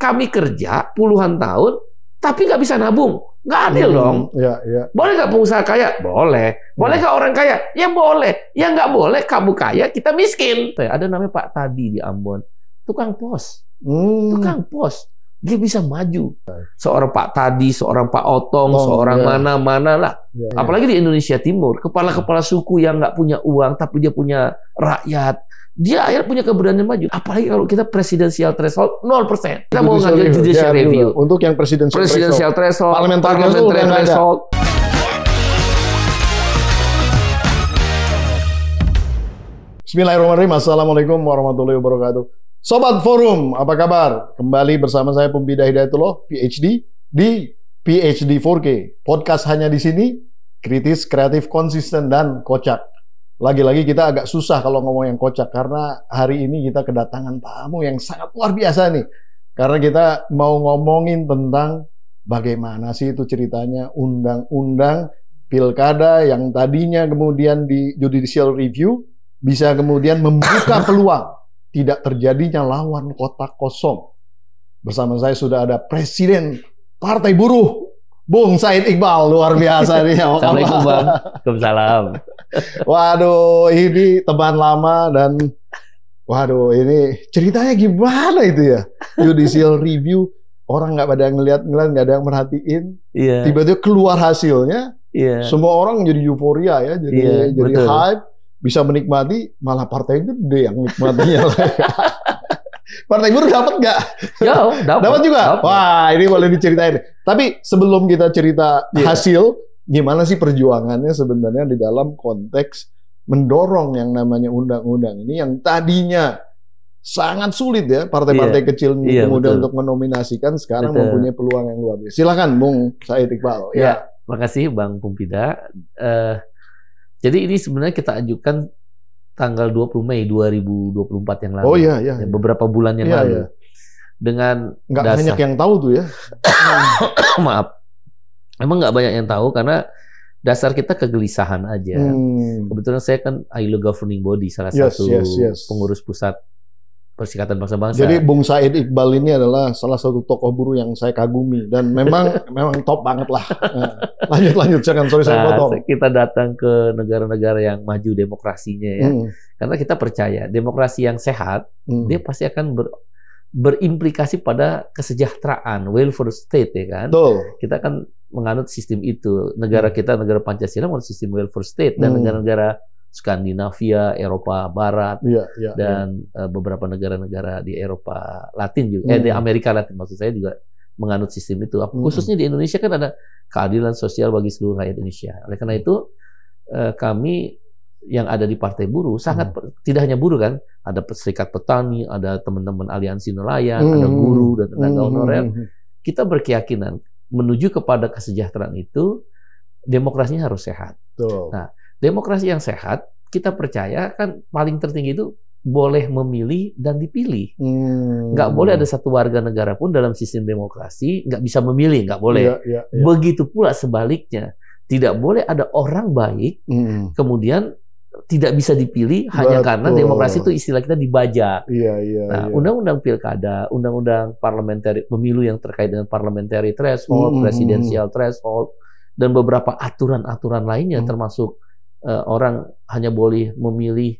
kami kerja puluhan tahun, tapi nggak bisa nabung. Nggak adil dong. Boleh nggak pengusaha kaya? Boleh. Boleh nggak orang kaya? Ya boleh. Ya nggak boleh kamu kaya, kita miskin. Ada namanya Pak Tadi di Ambon. Tukang pos. Tukang pos. Dia bisa maju. Seorang Pak Tadi, seorang Pak Otong, seorang mana-mana lah. Apalagi di Indonesia Timur. Kepala-kepala suku yang nggak punya uang, tapi dia punya rakyat. Dia akhirnya punya keberanian maju. Apalagi kalau kita presidensial threshold 0%. Kita mau ngambil judicial review. Untuk yang presidensial threshold, parliamentary threshold. Bismillahirrahmanirrahim. Assalamualaikum warahmatullahi wabarakatuh. Sobat Forum, apa kabar? Kembali bersama saya Pumpida Hidayatullah, PhD di PhD 4K. Podcast hanya di sini, kritis, kreatif, konsisten, dan kocak. Lagi-lagi kita agak susah kalau ngomong yang kocak, karena hari ini kita kedatangan tamu yang sangat luar biasa nih. Karena kita mau ngomongin tentang bagaimana sih itu ceritanya undang-undang pilkada yang tadinya kemudian di judicial review bisa kemudian membuka peluang tidak terjadinya lawan kotak kosong. Bersama saya sudah ada Presiden Partai Buruh, Bung Said Iqbal, luar biasa nih. Assalamualaikum Bang. Waalaikumsalam. Waduh, ini teman lama dan waduh, ini ceritanya gimana itu ya? Judicial review, orang nggak pada ngeliat, nggak ada yang merhatiin. Iya. Tiba-tiba keluar hasilnya, semua orang jadi euforia ya, jadi hype, bisa menikmati, malah partai gede yang nikmatinya. Partai Buruh dapat nggak? Dapat juga. Dapet. Wah, ini boleh diceritain. Tapi sebelum kita cerita hasil, gimana sih perjuangannya sebenarnya di dalam konteks mendorong yang namanya undang-undang ini yang tadinya sangat sulit ya partai-partai kecil kemudian untuk menominasikan, sekarang mempunyai peluang yang luar biasa. Silakan Bung Said Iqbal. Ya, makasih Bang Pumpida. Jadi ini sebenarnya kita ajukan tanggal 20 Mei 2024 yang lalu. Oh iya. Beberapa bulan yang lalu. Dengan nggak banyak yang tahu tuh ya. Maaf. Emang nggak banyak yang tahu karena dasar kita kegelisahan aja. Kebetulan saya kan ILO Governing Body, salah satu pengurus pusat Perserikatan Bangsa-Bangsa. Jadi Bung Said Iqbal ini adalah salah satu tokoh buruh yang saya kagumi dan memang top banget lah. Lanjut sorry saya potong. Kita datang ke negara-negara yang maju demokrasinya ya. Karena kita percaya demokrasi yang sehat dia pasti akan berimplikasi pada kesejahteraan, welfare state ya kan. Kita kan menganut sistem itu. Negara kita, negara Pancasila menganut sistem welfare state, dan negara-negara Skandinavia, Eropa Barat, dan beberapa negara-negara di Eropa Latin juga, di Amerika Latin maksud saya juga menganut sistem itu. Khususnya di Indonesia kan ada keadilan sosial bagi seluruh rakyat Indonesia. Oleh karena itu kami yang ada di Partai Buruh sangat tidak hanya buruh kan, ada serikat petani, ada teman-teman aliansi nelayan, ada guru dan tenaga honorer. Kita berkeyakinan menuju kepada kesejahteraan itu demokrasinya harus sehat. Nah, demokrasi yang sehat, kita percaya kan paling tertinggi itu boleh memilih dan dipilih. Nggak boleh ada satu warga negara pun dalam sistem demokrasi nggak bisa memilih, nggak boleh. Begitu pula sebaliknya, tidak boleh ada orang baik kemudian tidak bisa dipilih hanya karena demokrasi itu istilah kita dibajak. Nah, undang-undang pilkada, undang-undang parliamentary, pemilu yang terkait dengan parliamentary threshold, presidensial threshold, dan beberapa aturan-aturan lainnya termasuk orang hanya boleh memilih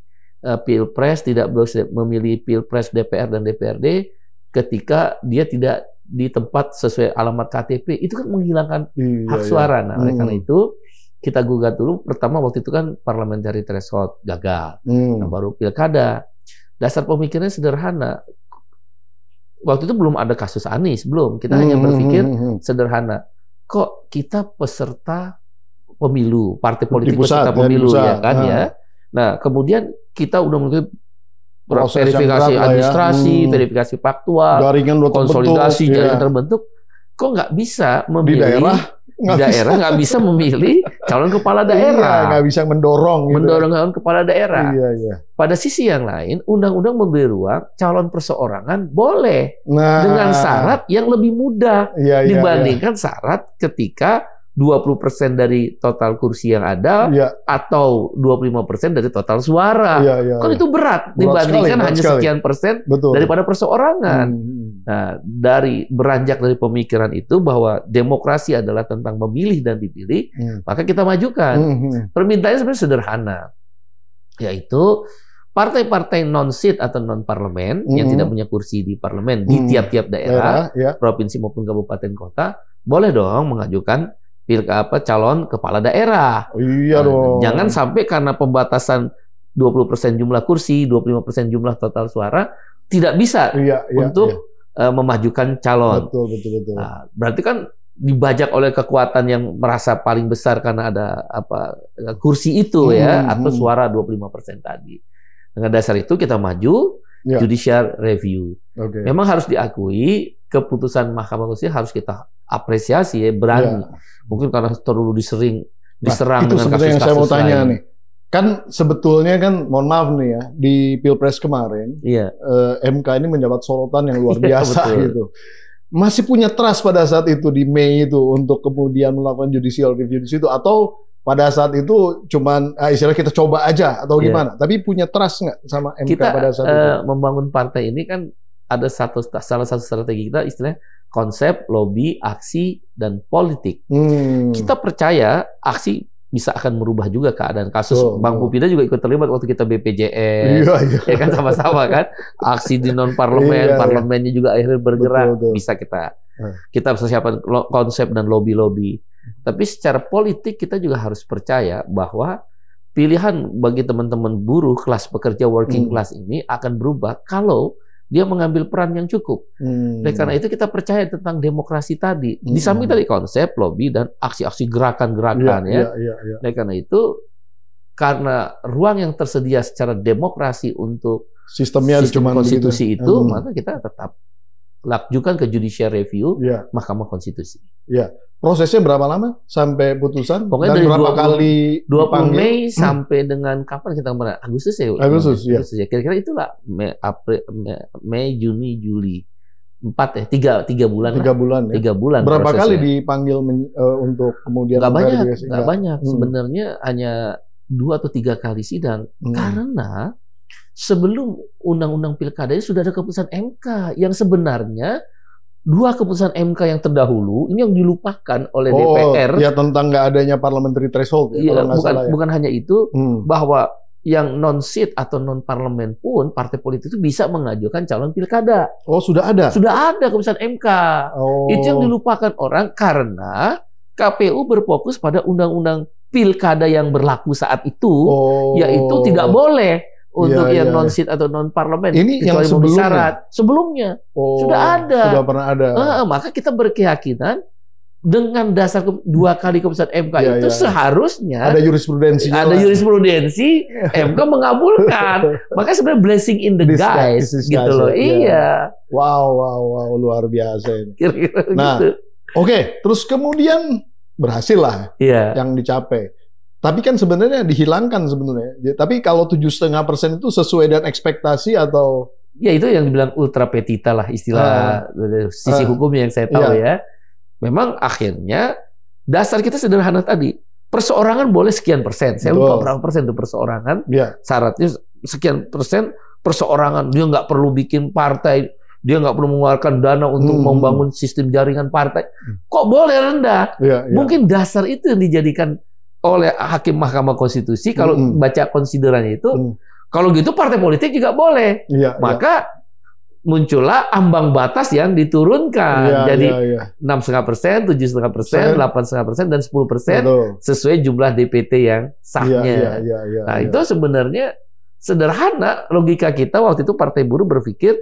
pilpres, tidak boleh memilih pilpres DPR dan DPRD ketika dia tidak di tempat sesuai alamat KTP. Itu kan menghilangkan hak suara. Nah, oleh karena itu kita gugat dulu. Pertama waktu itu kan parliamentary threshold gagal. Nah, baru pilkada. Dasar pemikirannya sederhana. Waktu itu belum ada kasus Anies, belum. Kita hanya berpikir sederhana. Kok kita peserta pemilu, partai politik peserta pemilu ya kan ya. Nah, kemudian kita udah melakukan verifikasi administrasi, verifikasi faktual, konsolidasi jaringan terbentuk. Kok nggak bisa memilih di daerah nggak bisa memilih calon kepala daerah, nggak bisa mendorong calon kepala daerah. Pada sisi yang lain, undang-undang memberi ruang calon perseorangan boleh dengan syarat yang lebih mudah dibandingkan syarat ketika 20% dari total kursi yang ada, atau 25% dari total suara. Kan itu berat dibandingkan hanya sekian persen daripada perseorangan. Nah, dari beranjak dari pemikiran itu bahwa demokrasi adalah tentang memilih dan dipilih, maka kita majukan. Permintaannya sebenarnya sederhana, yaitu partai-partai non-seat atau non-parlemen yang tidak punya kursi di parlemen di tiap-tiap daerah, provinsi maupun kabupaten kota, boleh dong mengajukan calon kepala daerah. Jangan sampai karena pembatasan 20% jumlah kursi, 25% jumlah total suara, tidak bisa untuk memajukan calon. Betul. Nah, berarti kan dibajak oleh kekuatan yang merasa paling besar karena ada kursi itu atau suara 25% tadi. Dengan dasar itu kita maju judicial review. Memang harus diakui keputusan Mahkamah Konstitusi harus kita apresiasi berani. Mungkin karena terlalu diserang itu dengan kasus-kasus yang saya mau tanya lain. nih. Kan sebetulnya kan, mohon maaf nih ya, di Pilpres kemarin, MK ini mendapat sorotan yang luar biasa gitu. Masih punya trust pada saat itu di Mei itu untuk kemudian melakukan judicial review di situ, atau pada saat itu cuman istilah kita coba aja atau gimana? Tapi punya trust nggak sama MK pada saat itu? Kita membangun partai ini kan ada salah satu strategi kita, istilahnya konsep, lobby, aksi, dan politik. Kita percaya aksi bisa akan merubah juga keadaan. Kasus Bang Pupida juga ikut terlibat waktu kita BPJS, ya kan sama-sama kan. Aksi di non parlemen, parlemennya juga akhirnya bergerak. Bisa kita persiapan konsep dan lobby. Tapi secara politik kita juga harus percaya bahwa pilihan bagi teman-teman buruh kelas pekerja working class ini akan berubah kalau dia mengambil peran yang cukup. Oleh karena itu kita percaya tentang demokrasi tadi. Di samping tadi konsep, lobby, dan aksi-aksi gerakan-gerakan Oleh karena itu, karena ruang yang tersedia secara demokrasi untuk sistem konstitusi itu, maka kita tetap lakukan ke judicial review Mahkamah Konstitusi. Prosesnya berapa lama sampai putusan? Pokoknya dan dari berapa kali 20 Mei sampai dengan kapan kita kemarin? Agustus ya? Agustus ya. Kira-kira itulah Mei, Juni, Juli. 3 bulan. 3 bulan ya. 3 bulan. Berapa prosesnya. kali dipanggil untuk kemudian Nggak banyak. Sebenarnya hanya 2 atau 3 kali sidang. Karena sebelum undang-undang pilkada ini sudah ada keputusan MK yang sebenarnya 2 keputusan MK yang terdahulu ini yang dilupakan oleh DPR. Ya, tentang nggak adanya parliamentary threshold ya, kalau nggak salah ya. Bukan hanya itu, bahwa yang non-seat atau non-parlemen pun partai politik itu bisa mengajukan calon pilkada. Sudah ada? Sudah ada keputusan MK. Itu yang dilupakan orang karena KPU berfokus pada undang-undang pilkada yang berlaku saat itu, yaitu tidak boleh untuk yang non-seat atau non-parlemen. Ini yang sebelumnya sudah ada. Sudah pernah ada. Maka kita berkeyakinan dengan dasar 2 kali keputusan MK itu seharusnya ada jurisprudensinya. Ada jurisprudensi, MK mengabulkan. Maka sebenarnya blessing in the guys gitu loh. Iya. Wow, luar biasa ini. Kira-kira nah, gitu. Oke, terus kemudian berhasil lah yang dicapai. Tapi kan sebenarnya dihilangkan sebenarnya. Tapi kalau 7,5% itu sesuai dengan ekspektasi atau? Ya itu yang dibilang ultra petita lah istilah sisi hukumnya yang saya tahu ya. Memang akhirnya dasar kita sederhana tadi. Perseorangan boleh sekian persen. Saya lupa berapa persen itu perseorangan. Syaratnya sekian persen perseorangan. Dia nggak perlu bikin partai. Dia nggak perlu mengeluarkan dana untuk membangun sistem jaringan partai. Kok boleh rendah? Mungkin dasar itu yang dijadikan oleh hakim Mahkamah Konstitusi kalau baca konsiderannya itu, kalau gitu partai politik juga boleh. Maka muncullah ambang batas yang diturunkan. Jadi 6,5%, 7,5%, 8,5%, dan 10% sesuai jumlah DPT yang sahnya. Nah itu sebenarnya sederhana logika kita waktu itu Partai Buruh berpikir,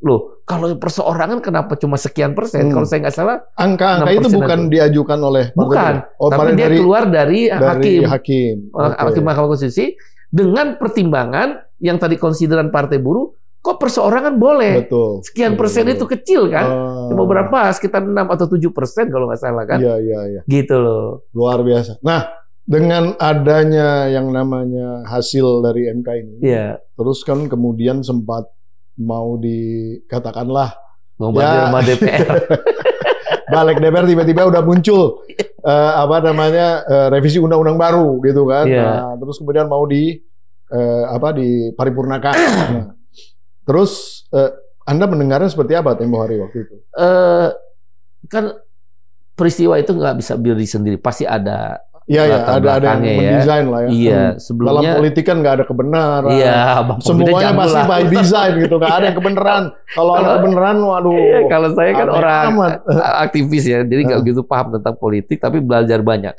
loh, kalau perseorangan kenapa cuma sekian persen? Kalau saya nggak salah, angka itu bukan diajukan oleh bukan, tapi dia keluar dari hakim Mahkamah Konstitusi dengan pertimbangan yang tadi konsideran Partai Buruh. Kok perseorangan boleh? Sekian persen itu kecil kan? Cuma berapa? Sekitar 6 atau 7% kalau nggak salah kan? Iya. Gitu loh. Luar biasa. Nah, dengan adanya yang namanya hasil dari MK ini, terus kan kemudian sempat mau dikatakanlah mau balik sama DPR. Balik DPR tiba-tiba udah muncul revisi undang-undang baru gitu kan. Yeah. Nah, terus kemudian mau diparipurnakan. Nah, terus Anda mendengarnya seperti apa tempo hari waktu itu? Kan peristiwa itu nggak bisa berdiri sendiri, pasti ada. Iya, ada yang mendesain lah ya. Iya, sebelumnya dalam politik kan nggak ada kebenaran. Iya, semuanya pasti by design gitu, nggak ada yang kebenaran. Kalau ada kebenaran, waduh. Iya, kalau saya kan orang aktivis ya, jadi nggak begitu paham tentang politik, tapi belajar banyak.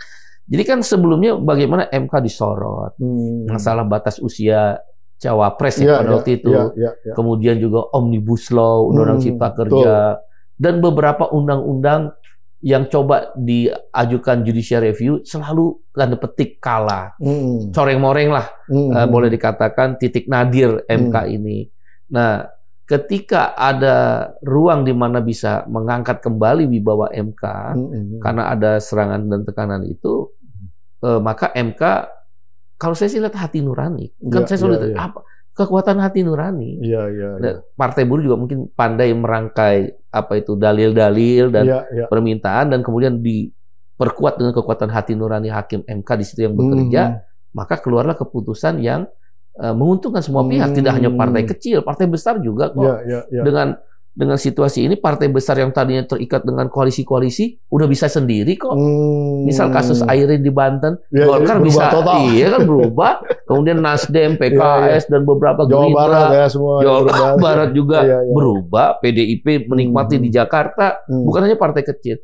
Jadi kan sebelumnya bagaimana MK disorot, masalah batas usia cawapres pada waktu itu, kemudian juga Omnibus Law, Undang-Undang Cipta Kerja, dan beberapa undang-undang yang coba diajukan judicial review selalu tanda petik kalah, coreng-moreng lah, boleh dikatakan titik nadir MK ini. Nah, ketika ada ruang di mana bisa mengangkat kembali wibawa MK karena ada serangan dan tekanan itu, maka MK, kalau saya sih lihat hati nurani, kan saya selalu lihat apa kekuatan hati nurani. Partai Buruh juga mungkin pandai merangkai dalil-dalil dan permintaan, dan kemudian diperkuat dengan kekuatan hati nurani hakim MK di situ yang bekerja, maka keluarlah keputusan yang menguntungkan semua pihak, tidak hanya partai kecil, partai besar juga kok. Dengan situasi ini partai besar yang tadinya terikat dengan koalisi-koalisi udah bisa sendiri kok. Misal kasus Airin di Banten, Golkar bisa berubah. Kemudian Nasdem, PKS dan beberapa Jawa Barat ya semua. Jawa Barat juga berubah. PDIP menikmati di Jakarta, bukan hanya partai kecil.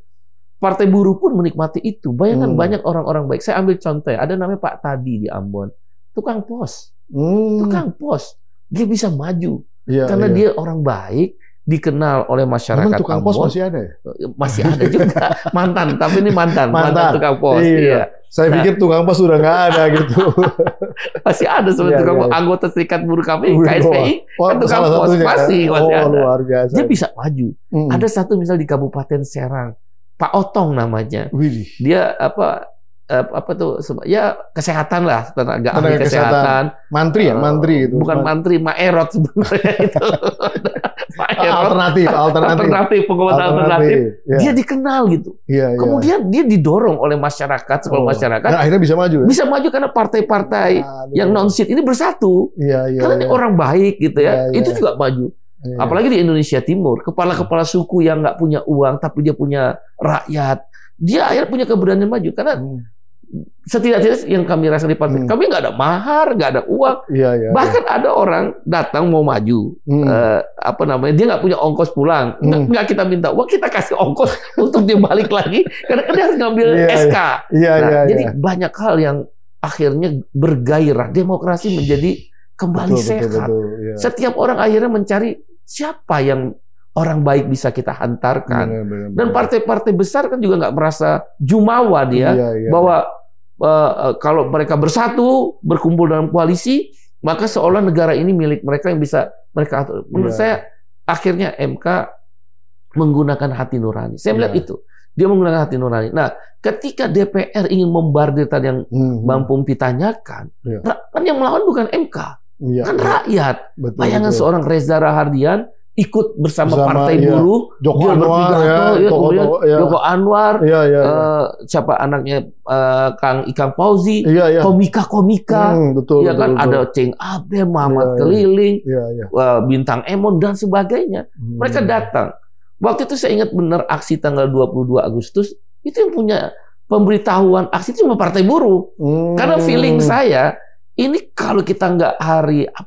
Partai Buruh pun menikmati itu. Bayangkan banyak orang-orang baik. Saya ambil contoh ya, ada namanya Pak Tadi di Ambon, tukang pos. Tukang pos. Dia bisa maju karena dia orang baik, dikenal oleh masyarakat. Memang tukang pos masih ada ya? Masih ada juga. Mantan, tapi ini mantan tukang pos. Iya. Saya pikir tukang pos sudah nggak ada gitu. Masih ada sebenarnya tukang pos. Anggota Serikat Buruh kami, KSPI, kan tukang pos. Masih ada. Luar biasa. Dia bisa maju. Ada satu misal di Kabupaten Serang, Pak Otong namanya. Dia kesehatan lah, tenaga ahli kesehatan. Mantri ya, mantri gitu. Bukan mantri, Maerot sebenarnya itu. Alternatif, penguatan alternatif. Dia dikenal gitu. Kemudian dia didorong oleh masyarakat, sekolah masyarakat. Dan akhirnya bisa maju. Bisa maju karena partai-partai yang non-seat ini bersatu. Karena ini orang baik gitu ya. Itu juga maju. Apalagi di Indonesia Timur, kepala-kepala suku yang nggak punya uang tapi dia punya rakyat, dia akhirnya punya keberanian maju karena setidaknya yang kami rasa di partai, kami nggak ada mahar, nggak ada uang. Bahkan ada orang datang mau maju, dia nggak punya ongkos pulang, nggak kita minta uang, kita kasih ongkos untuk dia balik lagi, karena dia harus ngambil SK. Jadi banyak hal yang akhirnya bergairah, demokrasi menjadi kembali sehat. Setiap orang akhirnya mencari siapa yang orang baik bisa kita hantarkan. Dan partai-partai besar kan juga nggak merasa jumawa dia bahwa kalau mereka bersatu, berkumpul dalam koalisi, maka seolah negara ini milik mereka yang bisa mereka atur. Menurut saya, akhirnya MK menggunakan hati nurani. Saya melihat itu. Dia menggunakan hati nurani. Nah, ketika DPR ingin membardir tadi yang Bang Pumpi tanyakan, kan yang melawan bukan MK, kan rakyat. Bayangan seorang Reza Rahardian ikut bersama Partai Buruh, Joko Anwar, kemudian Joko Anwar, siapa anaknya Kang Ikang Fauzi, komika-komika, kan ada Ceng Abdel, Muhammad Keliling, Bintang Emon dan sebagainya. Mereka datang. Waktu itu saya ingat benar aksi tanggal 22 Agustus itu yang punya pemberitahuan aksi itu cuma Partai Buruh. Karena feeling saya ini kalau kita nggak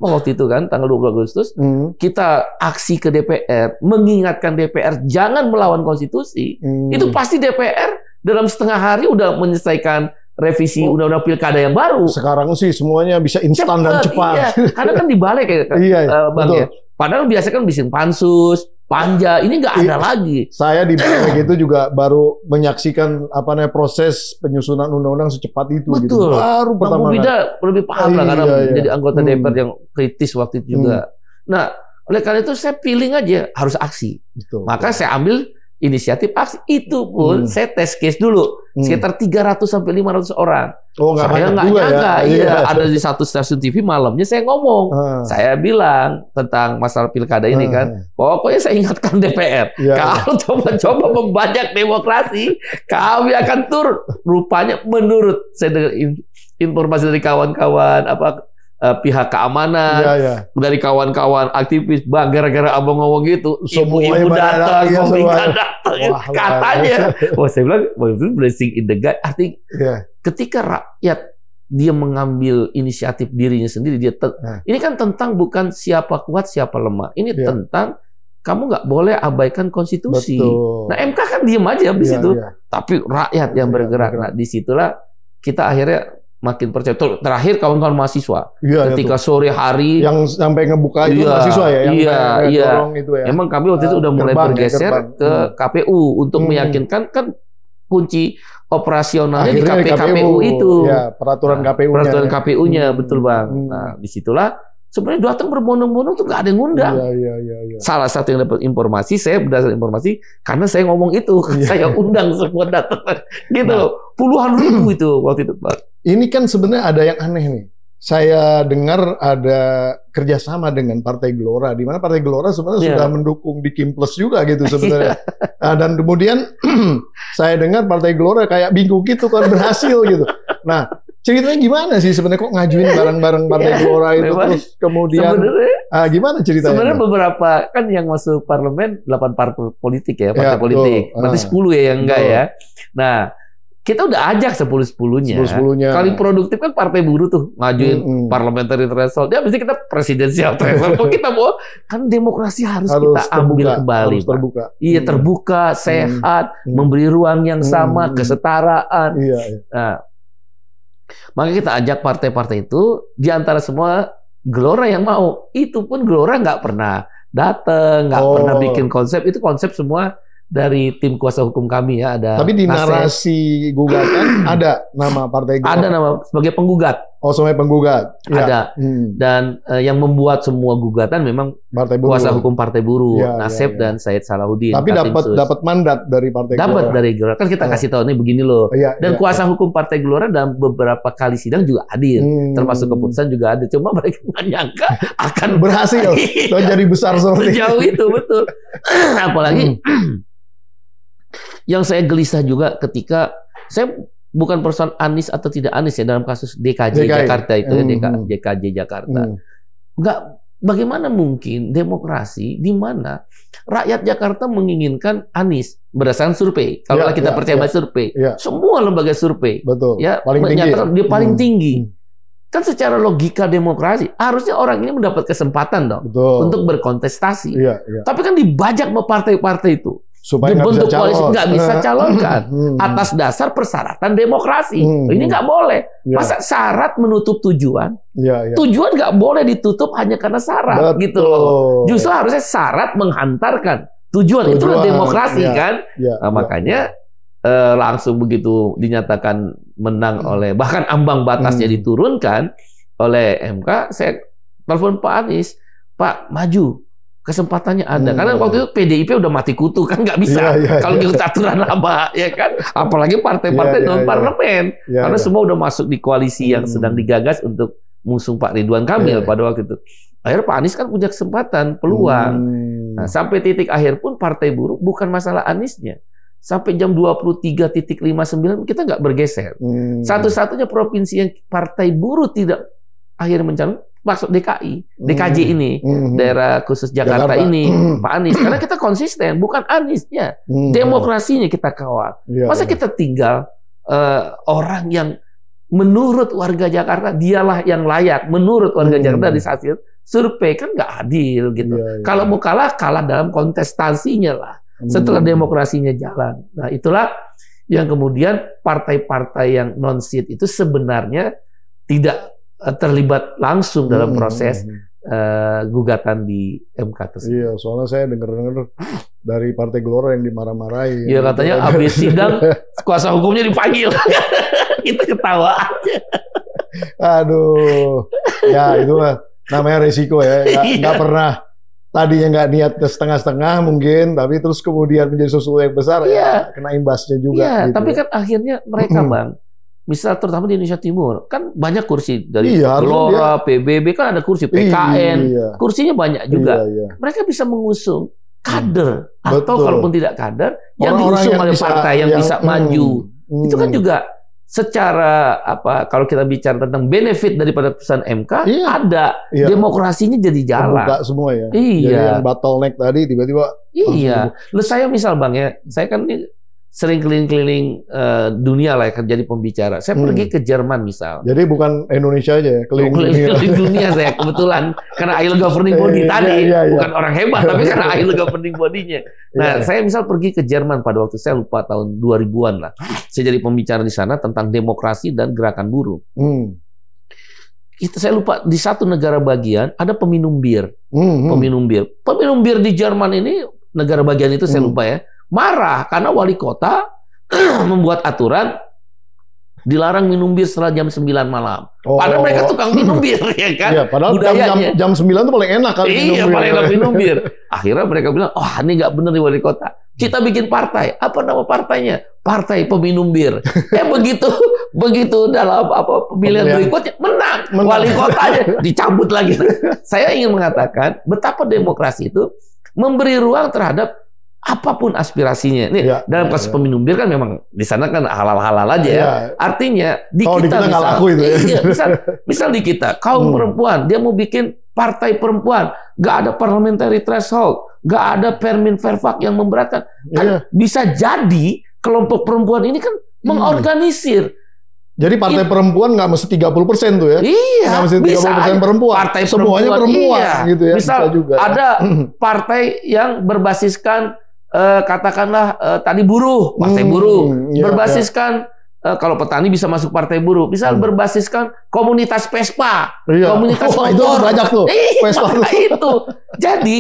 waktu itu kan tanggal 20 Agustus kita aksi ke DPR mengingatkan DPR jangan melawan konstitusi, itu pasti DPR dalam setengah hari udah menyelesaikan revisi undang-undang pilkada yang baru. Sekarang sih semuanya bisa instan dan cepat. Karena kan dibalik Bang ya. Padahal biasanya kan bikin pansus, panja, ini nggak ada lagi. Saya di balik itu juga baru menyaksikan proses penyusunan undang-undang secepat itu. Betul. Gitu. Baru pertama kali. Lebih paham lah karena menjadi anggota DPR yang kritis waktu itu juga. Nah, oleh karena itu saya feeling aja harus aksi. Maka saya ambil inisiatif aksi. Itu pun saya test case dulu. sekitar 300 sampai 500 orang. Oh, saya nggak nyangka, ada di satu stasiun TV malamnya saya ngomong, saya bilang tentang masalah pilkada ini kan, pokoknya saya ingatkan DPR, kalau coba-coba membajak demokrasi, kami akan turun. Rupanya menurut saya dengar informasi dari kawan-kawan pihak keamanan, dari kawan-kawan aktivis, bang, gara-gara abang ngomong gitu, ibu-ibu datang, komika datang, katanya. Wah, saya bilang, itu blessing in the gut. Artinya, ketika rakyat dia mengambil inisiatif dirinya sendiri, ini kan tentang bukan siapa kuat, siapa lemah. Ini tentang kamu nggak boleh abaikan konstitusi. Betul. Nah, MK kan diem aja habis itu. Tapi rakyat yang bergerak. Nah, disitulah kita akhirnya makin percaya. Terakhir kawan-kawan mahasiswa, ketika sore hari yang sampai ngebuka itu mahasiswa ya, yang dorong itu ya. Emang kami waktu itu udah mulai bergeser ke KPU untuk meyakinkan, kan kunci operasionalnya di KPU itu. Ya, peraturan KPU-nya. Peraturan KPU-nya, betul Bang. Nah, disitulah sebenarnya datang berbondong-bondong tuh nggak ada yang ngundang. Salah satu yang dapat informasi, saya berdasarkan informasi karena saya ngomong itu, saya undang semua datang, gitu loh. Puluhan ribu itu waktu itu, Pak. Ini kan sebenarnya ada yang aneh nih. Saya dengar ada kerjasama dengan Partai Gelora, di mana Partai Gelora sebenarnya sudah mendukung di Kim Plus juga gitu sebenarnya. Dan kemudian saya dengar Partai Gelora kayak bingung gitu kan berhasil gitu. Nah, ceritanya gimana sih sebenarnya kok ngajuin bareng-bareng Partai Gelora itu terus kemudian gimana ceritanya? Sebenarnya beberapa kan yang masuk parlemen 8 partai politik ya, partai politik. Berarti 10 ya yang enggak ya. Nah, kita udah ajak 10-10-nya. Kali produktif kan Partai Buruh tuh ngajuin parliamentary threshold. Ya mesti kita presidensial threshold. Kalau kita mau kan demokrasi harus kita ambil kembali. Harus terbuka. Iya, terbuka, sehat, memberi ruang yang sama, kesetaraan. Nah, maka kita ajak partai-partai itu, di antara semua Gelora yang mau. Itu pun Gelora nggak pernah datang, nggak pernah bikin konsep. Itu konsep semua dari tim kuasa hukum kami ya. Ada. Tapi di narasi gugatan ada nama Partai Gelora. Ada nama sebagai penggugat. Oh, sebagai penggugat. Ada. Dan yang membuat semua gugatan memang Partai Buruh. Kuasa hukum Partai Buruh, Nasib dan Said Salahuddin. Tapi dapat mandat dari Partai Gelora. Dapat dari Gelora. Kan kita kasih tahu nih begini loh. Dan kuasa hukum Partai Gelora dalam beberapa kali sidang juga hadir. Termasuk keputusan juga ada. Cuma mereka nggak nyangka akan berhasil. Dan jadi besar seperti sejauh itu, betul. Apalagi yang saya gelisah juga ketika saya bukan persoalan Anies atau tidak Anies ya dalam kasus DKJ Jakarta itu ya, DKJ Jakarta. Enggak, bagaimana mungkin demokrasi di mana rakyat Jakarta menginginkan Anies berdasarkan survei. Kalau kita percaya survei, semua lembaga survei, ya paling tinggi. Dia paling tinggi. Kan secara logika demokrasi harusnya orang ini mendapat kesempatan dong untuk berkontestasi. Tapi kan dibajak sama partai-partai itu. Supaya dibentuk koalisi nggak bisa calonkan atas dasar persyaratan demokrasi. Ini nggak boleh. Masa syarat menutup tujuan? Tujuan nggak boleh ditutup hanya karena syarat, gitu loh. Justru harusnya syarat menghantarkan tujuan. Itulah demokrasi kan. Nah, makanya langsung begitu dinyatakan menang oleh, bahkan ambang batasnya diturunkan oleh MK, saya telepon Pak Anies, Pak maju. Kesempatannya ada, karena waktu itu PDIP udah mati kutu kan, nggak bisa kalau ikut aturan lama, ya kan? Apalagi partai-partai non parlemen, karena semua udah masuk di koalisi yang sedang digagas untuk mengusung Pak Ridwan Kamil pada waktu itu. Akhirnya Pak Anies kan punya kesempatan, peluang. Nah, sampai titik akhir pun Partai Buruh bukan masalah Aniesnya. Sampai jam 23.59 kita nggak bergeser. Satu-satunya provinsi yang Partai Buruh tidak akhirnya mencalon maksud DKJ ini, daerah khusus Jakarta ini, Pak Anies. Karena kita konsisten, bukan Aniesnya, demokrasinya kita kawal. Masa kita tinggal orang yang menurut warga Jakarta dialah yang layak, menurut warga Jakarta dari hasil survei, kan nggak adil gitu. Kalau mau kalah dalam kontestasinya lah. Setelah demokrasinya jalan. Nah, itulah yang kemudian partai-partai yang non-seat itu sebenarnya tidak terlibat langsung dalam proses gugatan di MK tersebut. Iya, soalnya saya dengar-dengar dari Partai Gelora yang dimarah-marahin. Iya, katanya habis sidang kuasa hukumnya dipanggil. Kita ketawa aja. Aduh, ya itu namanya resiko ya. Nggak pernah tadinya nggak niat ke setengah-setengah mungkin, tapi terus kemudian menjadi sesuatu yang besar, ya kena imbasnya juga. Iya, gitu tapi ya. kan akhirnya mereka Bang, misal terutama di Indonesia Timur, kan banyak kursi dari Gelora, PBB kan ada kursi, PKN, kursinya banyak juga. Mereka bisa mengusung kader atau kalaupun tidak kader yang diusung oleh partai yang bisa maju. Itu kan juga secara kalau kita bicara tentang benefit daripada putusan MK ada demokrasinya jadi jalan. Terbuka semua ya. Iya. Jadi yang bottleneck tadi tiba-tiba. Iya. Lalu saya misal Bang ya, saya kan sering keliling-keliling dunia lah ya, jadi pembicara. Saya pergi ke Jerman misal. Jadi bukan Indonesia aja ya, keliling dunia saya kebetulan karena ILO governing body tadi bukan orang hebat tapi karena ILO governing body-nya. Nah, saya misal pergi ke Jerman pada waktu saya lupa tahun 2000-an lah. Saya jadi pembicara di sana tentang demokrasi dan gerakan buruh. Saya lupa di satu negara bagian ada peminum bir. Peminum bir di Jerman ini negara bagian itu saya lupa ya. Marah karena wali kota membuat aturan dilarang minum bir setelah jam 9 malam. Padahal mereka tukang minum bir, ya kan? Iya, padahal jam 9 itu paling enak kali minum bir. Iya, paling enak minum bir. Akhirnya mereka bilang, ini nggak benar nih wali kota. Kita bikin partai. Apa nama partainya? Partai Peminum Bir. Begitu dalam pemilihan berikutnya menang. Wali kotanya dicabut lagi. Saya ingin mengatakan betapa demokrasi itu memberi ruang terhadap apapun aspirasinya. Nih, dalam kasus peminum bir kan memang di sana kan halal-halal aja ya. Artinya di kita nggak laku itu ya. misal di kita kaum perempuan dia mau bikin partai perempuan, nggak ada parliamentary threshold, nggak ada Permin Vervak yang memberatkan. Kan bisa jadi kelompok perempuan ini kan mengorganisir. Jadi partai perempuan nggak mesti 30% tuh ya? Iya. Nggak mesti 30% perempuan. Partai semuanya perempuan gitu ya. Misal juga, ada partai yang berbasiskan katakanlah tadi buruh, partai buruh, berbasiskan kalau petani bisa masuk partai buruh, misal berbasiskan komunitas Vespa, komunitas motor, itu banyak tuh. Vespa itu. Jadi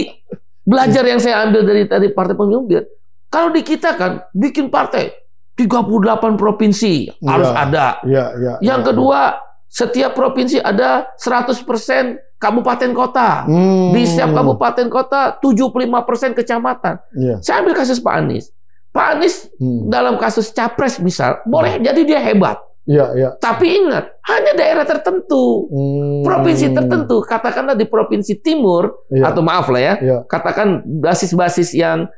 belajar yang saya ambil dari tadi partai peminum bir, kalau di kita kan bikin partai 38 provinsi harus ada. Yang kedua, setiap provinsi ada 100% kabupaten kota. Di setiap kabupaten kota 75% kecamatan. Saya ambil kasus Pak Anies. Pak Anies dalam kasus capres misal, boleh jadi dia hebat. Tapi ingat, hanya daerah tertentu, provinsi tertentu, katakanlah di provinsi timur, atau maaf lah ya, katakan basis-basis yang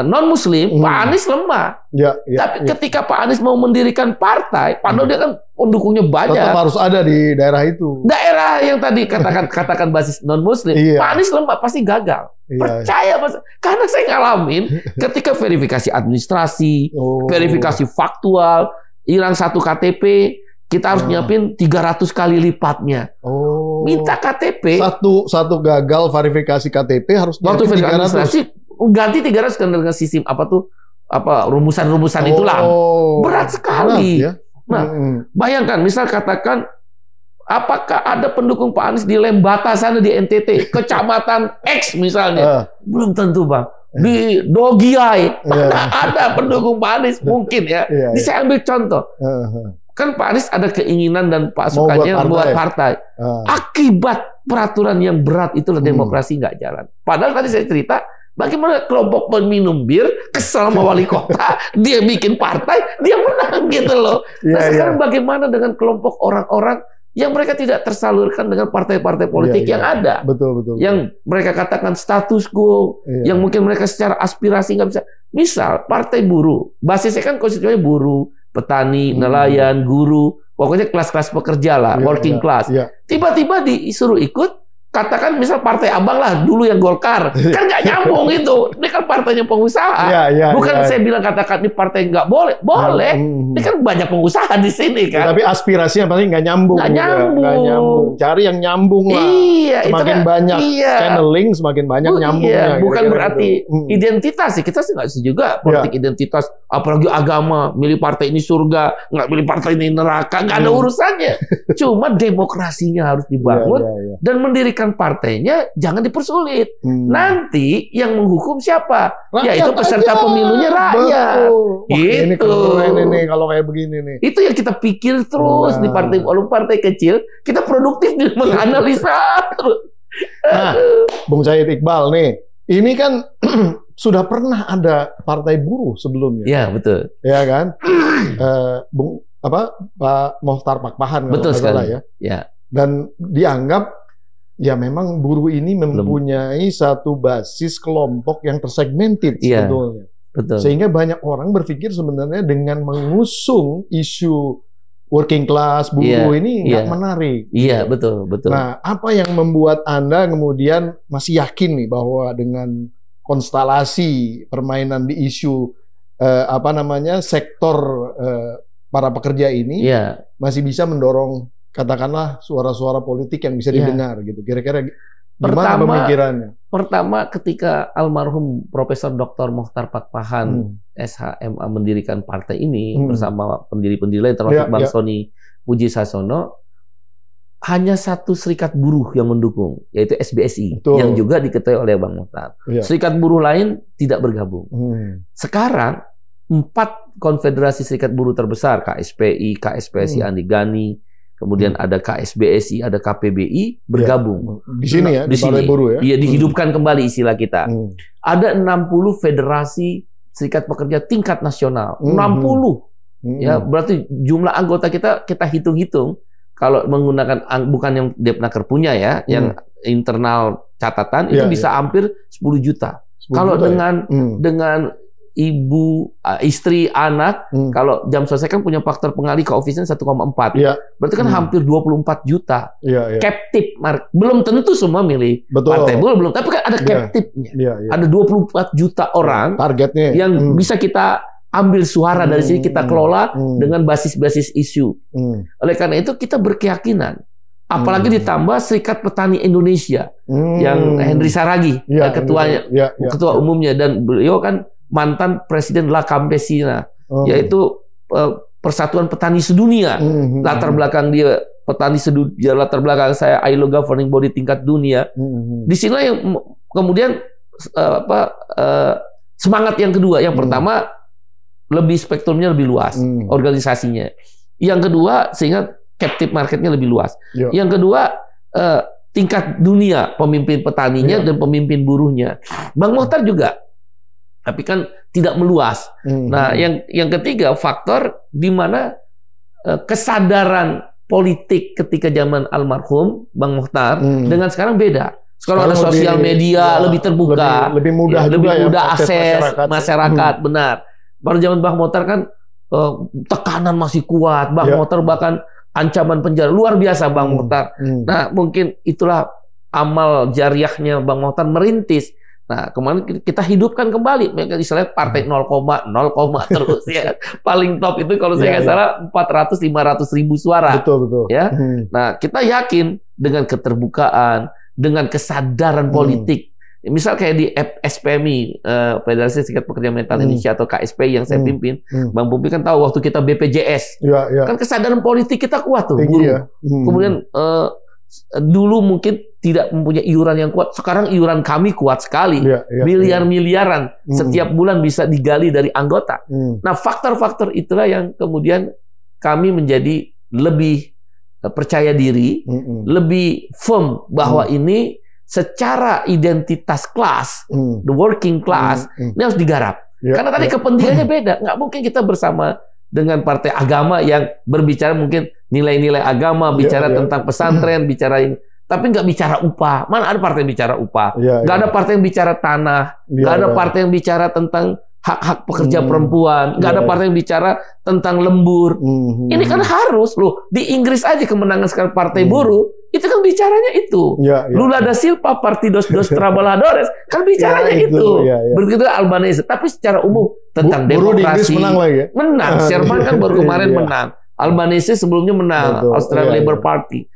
non-muslim, Pak Anies lemah. Tapi ketika Pak Anies mau mendirikan partai, padahal dia kan pendukungnya banyak. Tetap harus ada di daerah itu. Daerah yang tadi katakan basis non-muslim, Pak Anies lemah, pasti gagal. Percaya, karena saya ngalamin ketika verifikasi administrasi, verifikasi faktual, hilang satu KTP, kita harus nyiapin 300 kali lipatnya. Minta KTP. Satu gagal verifikasi KTP harus waktu verifikasi ganti 300 dengan sistem rumusan-rumusan itulah. Berat sekali. Nah, bayangkan misal katakan apakah ada pendukung Pak Anies di Lembata sana di NTT, kecamatan X misalnya. Belum tentu, Bang. Di Dogiai ada pendukung Pak Anies mungkin ya. Ini saya ambil contoh. Kan Pak Anies ada keinginan dan pasukannya membuat partai. Akibat peraturan yang berat itulah demokrasi nggak jalan. Padahal tadi saya cerita bagaimana kelompok peminum bir kesal sama wali kota, dia bikin partai, dia menang gitu loh. Nah sekarang bagaimana dengan kelompok orang-orang yang mereka tidak tersalurkan dengan partai-partai politik yang ada, betul. Yang mereka katakan status quo, yang mungkin mereka secara aspirasi nggak bisa. Misal partai buruh, basisnya kan konstitusinya buruh, petani, nelayan, guru, pokoknya kelas-kelas pekerja lah, working class. Tiba-tiba disuruh ikut. Katakan misal partai abang lah dulu yang Golkar, kan nggak nyambung itu. Ini kan partainya pengusaha. Bukan saya bilang katakan ini partai nggak boleh, boleh. Ini kan banyak pengusaha di sini kan. Tapi aspirasinya pasti nggak nyambung. Nggak nyambung. Cari yang nyambung lah. Semakin banyak channeling, semakin banyak nyambungnya. Bukan berarti identitas sih. Kita sih nggak sih juga politik identitas. Apalagi agama, milih partai ini surga, nggak milih partai ini neraka, nggak ada urusannya. Cuma demokrasinya harus dibangun dan mendirikan partainya jangan dipersulit. Nanti yang menghukum siapa? Yaitu peserta pemilunya rakyat. Ini keren ini kalau kayak begini nih. Itu yang kita pikir terus di partai, walaupun partai kecil, kita produktif menganalisa terus. Nah, Bung Said Iqbal nih, ini kan sudah pernah ada partai buruh sebelumnya. Iya, betul. Ya kan? Pak Mokhtar Pakpahan betul kalau sekali. ya. Ya. Dan dianggap ya memang buruh ini mempunyai satu basis kelompok yang tersegmented sebetulnya. Betul. Sehingga banyak orang berpikir sebenarnya dengan mengusung isu working class buruh ini nggak menarik. Iya, betul. Nah, apa yang membuat Anda kemudian masih yakin nih bahwa dengan konstelasi permainan di isu sektor para pekerja ini masih bisa mendorong katakanlah suara-suara politik yang bisa didengar gitu. Kira-kira gimana pemikirannya? Pertama, ketika almarhum Profesor Dr. Mokhtar Pakpahan SHMA mendirikan partai ini bersama pendiri-pendiri lain termasuk Bang Sony Pujisasono, hanya satu serikat buruh yang mendukung, yaitu SBSI, yang juga diketuai oleh Bang Mokhtar. Serikat buruh lain tidak bergabung. Sekarang 4 konfederasi serikat buruh terbesar, KSPI, KSPSI Andi Gani, kemudian ada KSBSI, ada KPBI bergabung. Di sini ya, di sini. Buruh ya. Iya, dihidupkan kembali istilah kita. Ada 60 federasi serikat pekerja tingkat nasional. 60. Ya, berarti jumlah anggota kita hitung-hitung kalau menggunakan bukan yang Depnaker punya ya, yang internal catatan itu bisa hampir 10 juta. Kalau dengan ibu, istri, anak, kalau jam selesai kan punya faktor pengalih koefisien 1,4. Berarti kan hampir 24 juta. Captive, belum tentu semua milih partai buruh, belum. Tapi kan ada captive-nya. Ada 24 juta orang targetnya yang bisa kita ambil suara dari sini, kita kelola dengan basis-basis isu. Oleh karena itu kita berkeyakinan. Apalagi ditambah Serikat Petani Indonesia yang Henry Saragi, ketuanya, ketua umumnya, dan beliau kan mantan Presiden La Campesina, yaitu Persatuan Petani Sedunia. Latar belakang dia petani sedunia, latar belakang saya ILO Governing Body tingkat dunia. Di sini yang kemudian semangat yang kedua. Yang pertama, lebih spektrumnya lebih luas, organisasinya. Yang kedua, sehingga captive marketnya lebih luas. Yang kedua, tingkat dunia pemimpin petaninya dan pemimpin buruhnya. Bang Mokhtar juga, tapi kan tidak meluas. Nah, yang ketiga faktor di mana kesadaran politik ketika zaman almarhum Bang Mokhtar dengan sekarang beda. Sekarang ada sosial media, lebih terbuka, lebih mudah, lebih mudah akses masyarakat, benar. Baru zaman Bang Mokhtar kan tekanan masih kuat. Bang Mokhtar bahkan ancaman penjara luar biasa Bang Mokhtar. Nah, mungkin itulah amal jariahnya Bang Mokhtar merintis. Nah, kemarin kita hidupkan kembali, mereka istilahnya partai 0,0 terus ya. Paling top itu kalau saya nggak salah 400-500 ribu suara. Betul. Ya. Nah, kita yakin dengan keterbukaan, dengan kesadaran politik. Misal kayak di SPMI, Federasi Serikat Pekerja Metal Indonesia atau KSPI yang saya pimpin, Bang Pumpi kan tahu waktu kita BPJS, kan kesadaran politik kita kuat tuh. Kemudian dulu mungkin tidak mempunyai iuran yang kuat, sekarang iuran kami kuat sekali, miliar-miliaran setiap bulan bisa digali dari anggota. Nah, faktor-faktor itulah yang kemudian kami menjadi lebih percaya diri, lebih firm bahwa ini secara identitas kelas, the working class, ini harus digarap. Karena tadi kepentingannya beda. Nggak mungkin kita bersama dengan partai agama yang berbicara mungkin nilai-nilai agama, bicara tentang pesantren, bicara ini, tapi nggak bicara upah. Mana ada partai yang bicara upah? Nggak ada partai yang bicara tanah. Nggak ada partai yang bicara tentang hak-hak pekerja perempuan. Nggak ada partai yang bicara tentang lembur. Ini kan harus loh. Di Inggris aja kemenangan sekarang partai buruh, itu kan bicaranya itu. Lula da Silva, Partidos dos Trabalhadores, kan bicaranya itu. Begitu Albanese. Tapi secara umum tentang demokrasi. Di Inggris menang lagi ya? Menang. Sherman kan baru kemarin menang. Albanese sebelumnya menang. Australian Labour Party.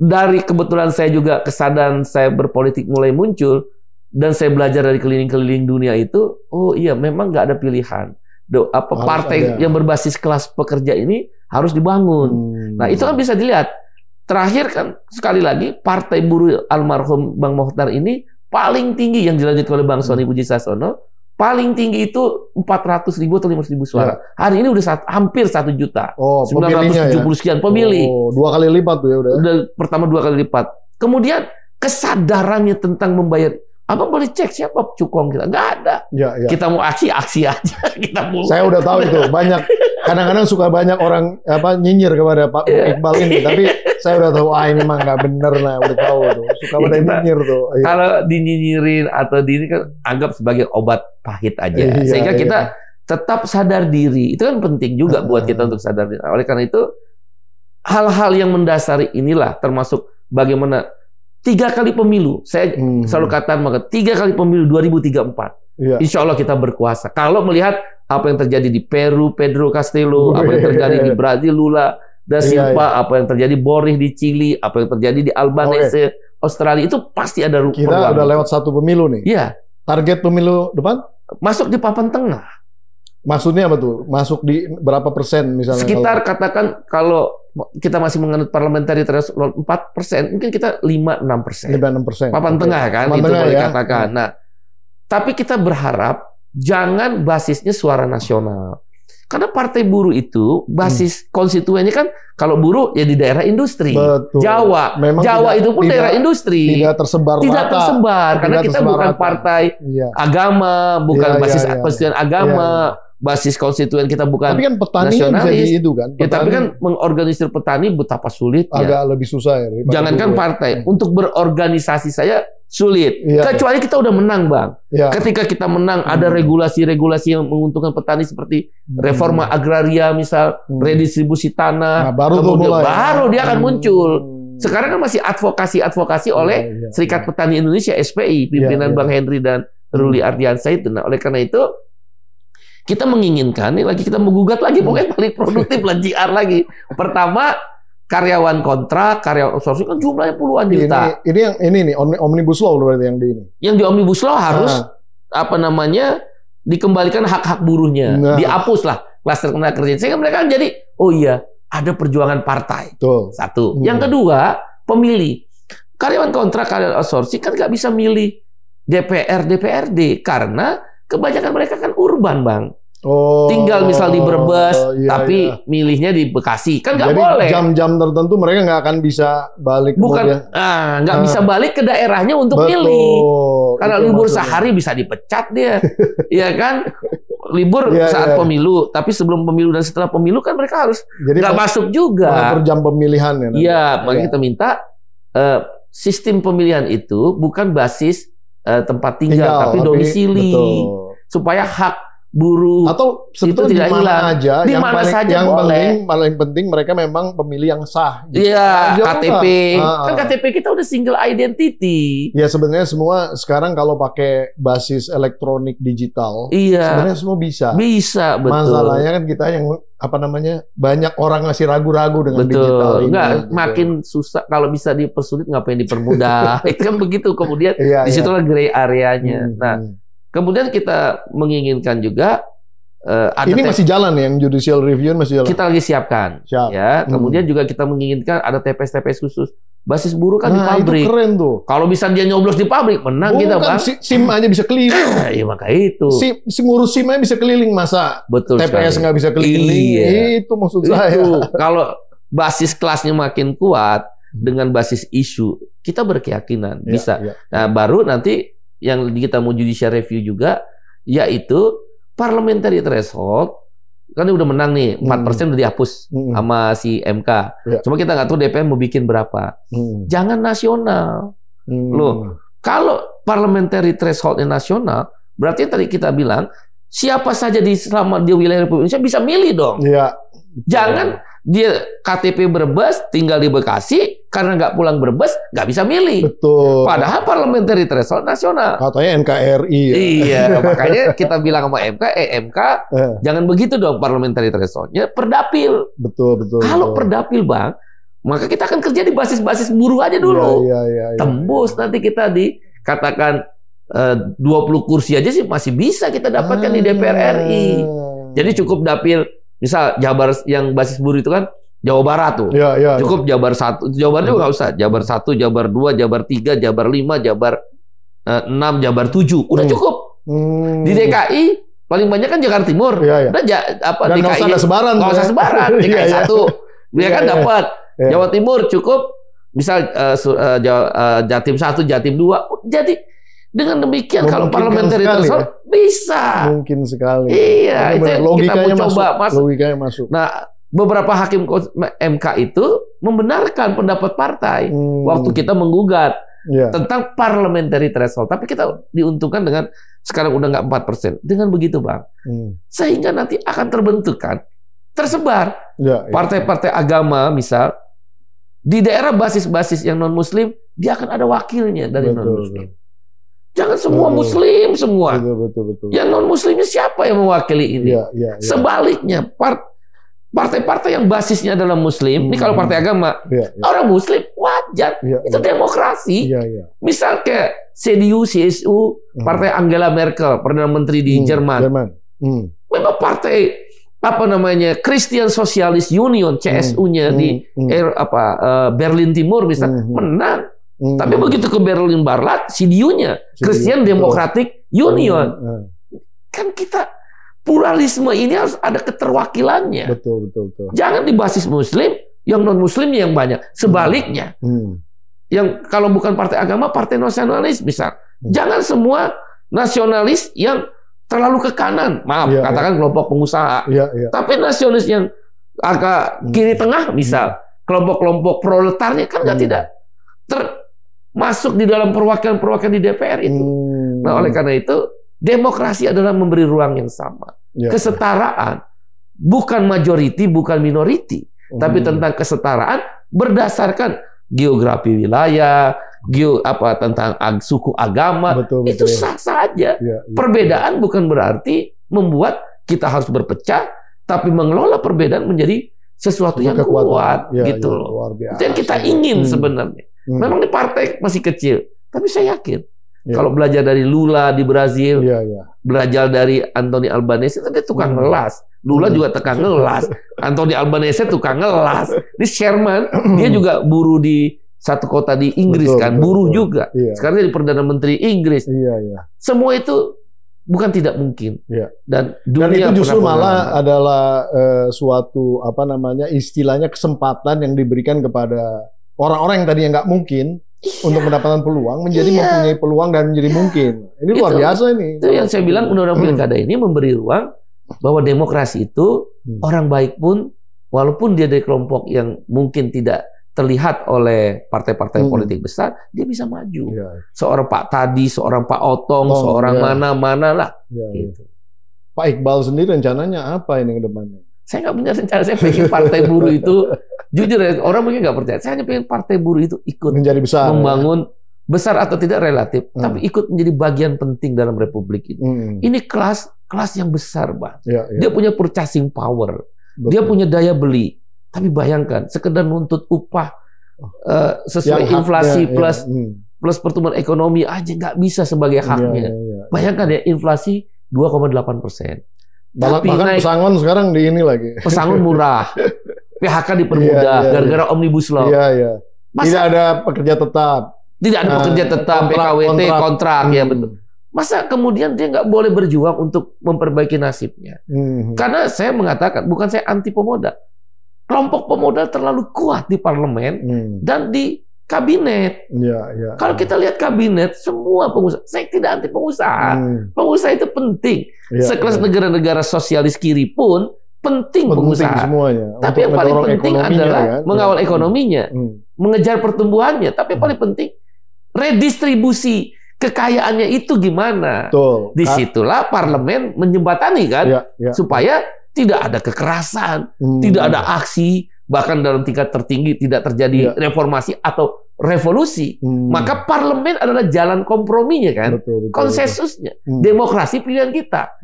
Dari kebetulan saya juga kesadaran saya berpolitik mulai muncul, dan saya belajar dari keliling-keliling dunia itu, oh iya memang nggak ada pilihan. Partai yang berbasis kelas pekerja ini harus dibangun. Nah, itu kan bisa dilihat. Terakhir kan sekali lagi partai buruh almarhum Bang Mokhtar ini paling tinggi yang dilanjutkan oleh Bang Sony Pujisasono, paling tinggi itu 400 ribu atau 500 ribu suara. Hari ini udah hampir 1 juta. 970 sekian pemilih. 2 kali lipat tuh ya udah. Pertama 2 kali lipat. Kemudian kesadarannya tentang membayar. Abang boleh cek siapa cukong kita, nggak ada. Ya. Kita mau aksi aja. Kita mau. Saya udah tahu itu banyak. Kadang-kadang suka banyak orang nyinyir kepada Pak Iqbal ini, tapi saya udah tahu ini mah nggak bener lah, udah tahu tuh. Suka pada nyinyir tuh. Kalau dinyinyirin atau ini kan anggap sebagai obat pahit aja, sehingga kita tetap sadar diri. Itu kan penting juga buat kita untuk sadar diri. Oleh karena itu hal-hal yang mendasari inilah termasuk bagaimana 3 kali pemilu. Saya selalu katakan maka 3 kali pemilu 2034. Insya Allah kita berkuasa. Kalau melihat apa yang terjadi di Peru, Pedro Castillo, apa yang terjadi di Brazil, Lula da Silva, apa yang terjadi Boric di Chili, apa yang terjadi di Albanese, Australia, itu pasti ada kita peluang. Udah lewat 1 pemilu nih. Iya. Target pemilu depan? Masuk di papan tengah. Maksudnya apa tuh? Masuk di berapa persen misalnya? Sekitar katakan kalau kita masih menganut parliamentary threshold 4%, mungkin kita 5-6%. 5-6%. Papan tengah kan, papan itu tengah, boleh ya. katakan. Nah, tapi kita berharap jangan basisnya suara nasional. Karena partai buruh itu basis konstituennya kan kalau buruh ya di daerah industri. Betul. Jawa. Memang Jawa itu pun daerah industri. Tidak tersebar. Tidak tersebar karena kita bukan partai agama, bukan basis konstituen agama. Basis konstituen kita bukan tapi kan petani nasionalis. Bisa di itu kan. Ya, tapi kan mengorganisir petani betapa sulitnya. Agak lebih susah ya. Jangankan partai, untuk berorganisasi saya sulit. Kecuali kita udah menang, Bang. Ketika kita menang, ada regulasi-regulasi yang menguntungkan petani seperti reforma agraria, misal redistribusi tanah. Nah, baru baru dia akan muncul. Sekarang kan masih advokasi oleh Serikat Petani Indonesia (SPI), pimpinan Bang Henry dan Ruli Ardiansyah itu. Nah, oleh karena itu kita menginginkan, ini lagi kita menggugat lagi, pokoknya paling produktif lah JR lagi. Pertama, karyawan kontrak, karyawan outsourcing kan jumlahnya puluhan juta. Ini nih Omnibus Law berarti yang di ini. Yang di Omnibus Law harus dikembalikan hak-hak buruhnya, dihapus lah klaster tenaga kerja. Sehingga mereka kan jadi, oh iya, ada perjuangan partai. Tuh. Satu. Yang kedua, pemilih. Karyawan kontrak, karyawan outsourcing kan nggak bisa milih DPR, DPRD karena kebanyakan mereka kan urban, Bang. Tinggal misal di Brebes, tapi milihnya di Bekasi, kan nggak boleh. Jam-jam tertentu mereka nggak akan bisa balik. Nggak bisa balik ke daerahnya untuk milih. Karena libur sehari bisa dipecat dia, ya kan? Libur saat pemilu, tapi sebelum pemilu dan setelah pemilu kan mereka harus nggak masuk juga. Per jam pemilihan ya. Iya, makanya kita minta sistem pemilihan itu bukan basis tempat tinggal, tapi domisili. Supaya hak buruh atau itu tidak hilang. Di mana saja paling penting mereka memang pemilih yang sah. Iya, KTP. Kan KTP kita udah single identity. Ya sebenarnya semua sekarang kalau pakai basis elektronik digital, sebenarnya semua bisa. Bisa, betul. Masalahnya kan kita yang banyak orang masih ragu-ragu dengan digital ini. Makin susah kalau bisa dipersulit ngapain dipermudah. Itu kan begitu. Kemudian disitulah gray areanya. Nah, kemudian kita menginginkan juga ini masih jalan ya, yang judicial review masih jalan. Kita lagi siapkan. Ya. Kemudian juga kita menginginkan ada TPS-TPS khusus. Basis buruh kan di pabrik. Itu keren tuh. Kalau bisa dia nyoblos di pabrik, menang kita, Bang. SIM aja bisa keliling. Iya, maka itu. Ngurus SIM aja bisa keliling, masa betul TPS nggak bisa keliling? Itu maksud saya. Kalau basis kelasnya makin kuat dengan basis isu, kita berkeyakinan bisa. Nah, baru nanti yang kita mau judicial review juga, yaitu parliamentary threshold, kan udah menang nih, 4% udah dihapus sama si MK. Cuma kita nggak tahu DPR mau bikin berapa. Jangan nasional. Loh, kalau parliamentary thresholdnya nasional, berarti tadi kita bilang, siapa saja selama di wilayah Republik Indonesia bisa milih dong. Jangan dia KTP Brebes, tinggal di Bekasi, karena nggak pulang Brebes, nggak bisa milih. Betul. Padahal parliamentary threshold nasional. Katanya NKRI. Ya? Iya, makanya kita bilang sama MK, jangan begitu dong parliamentary thresholdnya, perdapil. Betul. Kalau perdapil, Bang, maka kita akan kerja di basis-basis buruh aja dulu. Tembus nanti kita katakan 20 kursi aja sih masih bisa kita dapatkan di DPR RI. Jadi cukup dapil. Misal Jabar yang basis buruh itu kan Jawa Barat tuh. Cukup Jabar 1. Jawa Barat juga nggak usah. Jabar 1, Jabar 2, Jabar 3, Jabar 5, Jabar 6, Jabar 7. Udah cukup. Di DKI paling banyak kan Jakarta Timur. Udah dan DKI. Nggak usah sebaran. DKI 1. Dia kan dapat. Jawa Timur cukup Misal Jatim 1, Jatim 2. Jadi dengan demikian kalau parliamentary threshold bisa. Mungkin sekali. Iya, itu kita mau coba masuk. Logikanya masuk. Nah, beberapa hakim MK itu membenarkan pendapat partai waktu kita menggugat tentang parliamentary threshold. Tapi kita diuntungkan dengan sekarang udah nggak 4%. Dengan begitu, Bang, sehingga nanti akan terbentuk kan, tersebar partai-partai agama, misal di daerah basis-basis yang non Muslim, dia akan ada wakilnya dari non Muslim. Jangan semua Muslim semua. Betul. Yang non Muslimnya siapa yang mewakili ini? Sebaliknya, partai-partai yang basisnya adalah Muslim, ini kalau partai agama, orang Muslim wajar, itu demokrasi. Misal kayak CDU, CSU, partai Angela Merkel, Perdana Menteri di Jerman. Memang partai Christian Socialist Union, CSU-nya di Berlin Timur misalnya menang. Tapi begitu ke Berlin Barat, CDU-nya Christian Democratic Union. Kan kita pluralisme ini harus ada keterwakilannya. Betul. Jangan di basis Muslim, yang non Muslim yang banyak. Sebaliknya, yang kalau bukan partai agama, partai nasionalis misal. Jangan semua nasionalis yang terlalu ke kanan. Maaf, katakan kelompok pengusaha. Tapi nasionalis yang agak kiri tengah misal, kelompok-kelompok proletarnya kan tidak masuk di dalam perwakilan-perwakilan di DPR itu. Nah, oleh karena itu, demokrasi adalah memberi ruang yang sama. Kesetaraan, bukan majority, bukan minority, tapi tentang kesetaraan berdasarkan geografi wilayah, tentang suku agama, itu sah-sah aja. Perbedaan bukan berarti membuat kita harus berpecah, tapi mengelola perbedaan menjadi sesuatu yang kuat, gitu loh. Itu yang kita ingin sebenarnya. Memang di partai masih kecil, tapi saya yakin kalau belajar dari Lula di Brazil, belajar dari Anthony Albanese, dia tukang ngelas. Lula juga tukang ngelas, Anthony Albanese tukang ngelas. Di Sherman, dia juga buruh di satu kota di Inggris, buruh juga. Sekarang jadi Perdana Menteri Inggris. Semua itu bukan tidak mungkin. Dan dunia itu justru malah adalah suatu istilahnya kesempatan yang diberikan kepada orang-orang yang tadinya nggak mungkin untuk mendapatkan peluang menjadi mempunyai peluang dan menjadi mungkin. Ini luar biasa ini. Itu yang saya bilang, undang-undang pilkada ini memberi ruang bahwa demokrasi itu orang baik pun, walaupun dia dari kelompok yang mungkin tidak terlihat oleh partai-partai politik besar, dia bisa maju. Seorang Pak Tadi, seorang Pak Otong, seorang mana-mana lah. Gitu. Pak Iqbal sendiri rencananya apa ini ke depannya? Saya nggak punya rencana. Saya pengen partai buruh itu, jujur ya, orang mungkin nggak percaya. Saya hanya pengen partai buruh itu ikut menjadi besar, membangun besar atau tidak relatif, tapi ikut menjadi bagian penting dalam republik ini. Ini kelas yang besar, Bang. Dia punya purchasing power, dia punya daya beli. Tapi bayangkan, sekedar nuntut upah sesuai inflasi plus pertumbuhan ekonomi aja nggak bisa sebagai haknya. Bayangkan ya, inflasi 2,8%. Bahkan pesangon sekarang di ini lagi. Pesangon murah, PHK dipermudah gara-gara Omnibus Law. Tidak ada pekerja tetap. Tidak ada pekerja tetap, PKWT, kontrak. Ya betul. Masa kemudian dia nggak boleh berjuang untuk memperbaiki nasibnya? Karena saya mengatakan, bukan saya anti pemodal. Kelompok pemodal terlalu kuat di parlemen dan di kabinet. Kalau kita lihat kabinet, semua pengusaha, saya tidak anti pengusaha. Pengusaha itu penting. Sekelas negara-negara sosialis kiri pun penting pengusaha. Semuanya. Tapi yang paling penting adalah mengawal ekonominya, mengejar pertumbuhannya. Tapi yang paling penting redistribusi kekayaannya itu gimana? Disitulah parlemen menjembatani kan, supaya tidak ada kekerasan, tidak ada aksi, bahkan dalam tingkat tertinggi tidak terjadi reformasi atau revolusi. Maka parlemen adalah jalan komprominya kan, konsensusnya, demokrasi pilihan kita.